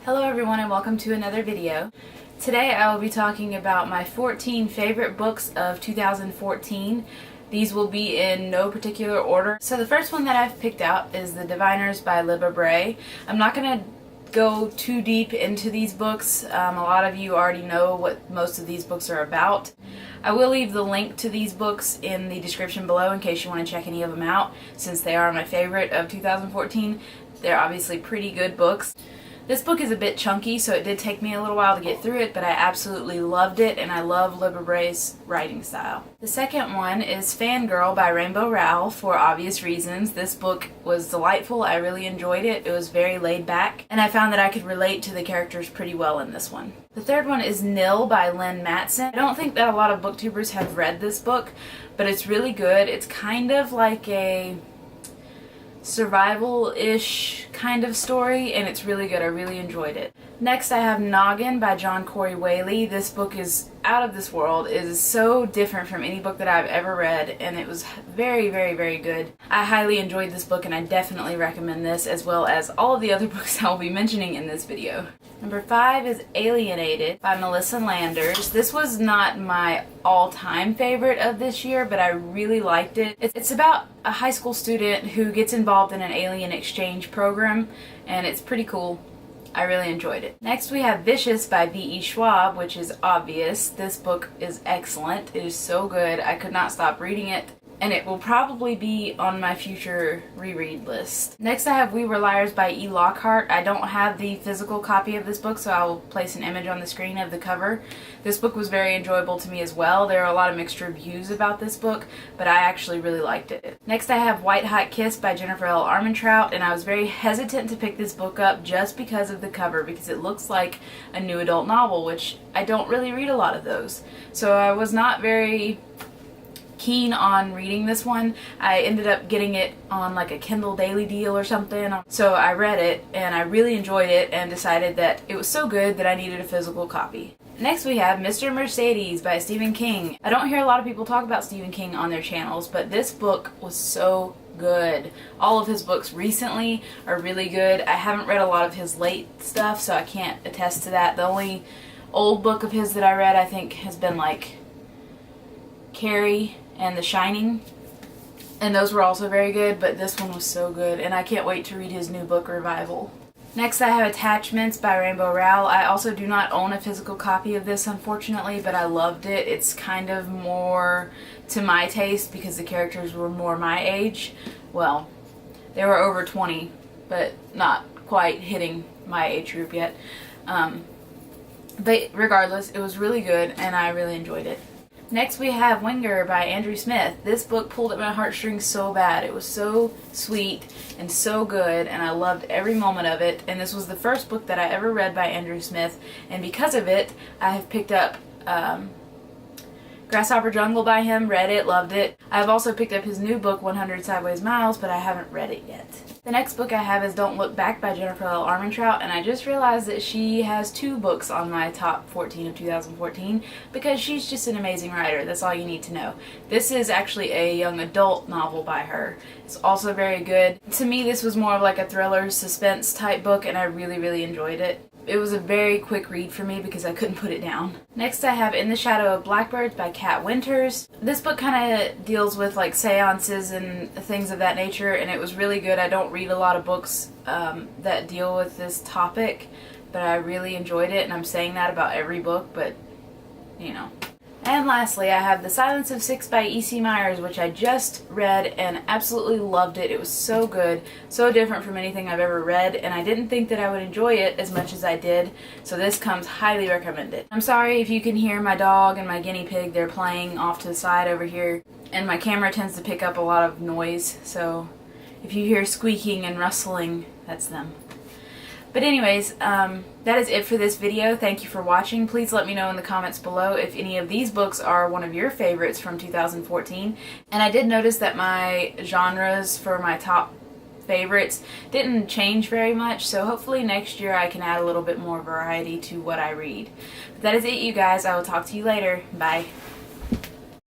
Hello everyone and welcome to another video. Today I will be talking about my 14 favorite books of 2014. These will be in no particular order. So the first one that I've picked out is The Diviners by Libba Bray. I'm not going to go too deep into these books. A lot of you already know what most of these books are about. I will leave the link to these books in the description below in case you want to check any of them out, since they are my favorite of 2014. They're obviously pretty good books. This book is a bit chunky, so it did take me a little while to get through it, but I absolutely loved it, and I love Libba Bray's writing style. The second one is Fangirl by Rainbow Rowell, for obvious reasons. This book was delightful. I really enjoyed it. It was very laid back, and I found that I could relate to the characters pretty well in this one. The third one is Nil by Lynn Matson. I don't think that a lot of booktubers have read this book, but it's really good. It's kind of like a survival-ish kind of story, and it's really good. I really enjoyed it. Next I have Noggin by John Corey Whaley. This book is out of this world. It is so different from any book that I've ever read, and it was very, very, very good. I highly enjoyed this book, and I definitely recommend this, as well as all of the other books I will be mentioning in this video. Number 5 is Alienated by Melissa Landers. This was not my all-time favorite of this year, but I really liked it. It's about a high school student who gets involved in an alien exchange program, and it's pretty cool. I really enjoyed it. Next we have Vicious by V.E. Schwab, which is obvious. This book is excellent. It is so good. I could not stop reading it, and it will probably be on my future reread list. Next I have We Were Liars by E. Lockhart. I don't have the physical copy of this book, so I will place an image on the screen of the cover. This book was very enjoyable to me as well. There are a lot of mixed reviews about this book, but I actually really liked it. Next I have White Hot Kiss by Jennifer L. Armentrout, and I was very hesitant to pick this book up just because of the cover, because it looks like a new adult novel, which I don't really read a lot of those. So I was not very keen on reading this one. I ended up getting it on like a Kindle Daily deal or something. So I read it and I really enjoyed it and decided that it was so good that I needed a physical copy. Next we have Mr. Mercedes by Stephen King. I don't hear a lot of people talk about Stephen King on their channels, but this book was so good. All of his books recently are really good. I haven't read a lot of his late stuff, so I can't attest to that. The only old book of his that I read, I think, has been like Carrie and The Shining, and those were also very good, but this one was so good, and I can't wait to read his new book, Revival. Next I have Attachments by Rainbow Rowell. I also do not own a physical copy of this, unfortunately, but I loved it. It's kind of more to my taste because the characters were more my age. Well, they were over 20, but not quite hitting my age group yet. But regardless, it was really good, and I really enjoyed it. Next we have Winger by Andrew Smith. This book pulled at my heartstrings so bad. It was so sweet and so good, and I loved every moment of it. And this was the first book that I ever read by Andrew Smith, and because of it I have picked up Grasshopper Jungle by him, read it, loved it. I have also picked up his new book 100 Sideways Miles, but I haven't read it yet. The next book I have is Don't Look Back by Jennifer L. Armentrout, and I just realized that she has 2 books on my top 14 of 2014 because she's just an amazing writer. That's all you need to know. This is actually a young adult novel by her. It's also very good. To me, this was more of like a thriller suspense type book, and I really, really enjoyed it. It was a very quick read for me because I couldn't put it down. Next I have In the Shadow of Blackbirds by Kat Winters. This book kind of deals with like seances and things of that nature, and it was really good. I don't read a lot of books that deal with this topic, but I really enjoyed it, and I'm saying that about every book, but you know. And lastly, I have The Silence of Six by E.C. Myers, which I just read and absolutely loved it. It was so good, so different from anything I've ever read, and I didn't think that I would enjoy it as much as I did, so this comes highly recommended. I'm sorry if you can hear my dog and my guinea pig. They're playing off to the side over here, and my camera tends to pick up a lot of noise, so if you hear squeaking and rustling, that's them. But anyways, that is it for this video. Thank you for watching. Please let me know in the comments below if any of these books are one of your favorites from 2014. And I did notice that my genres for my top favorites didn't change very much, so hopefully next year I can add a little bit more variety to what I read. But that is it, you guys. I will talk to you later. Bye.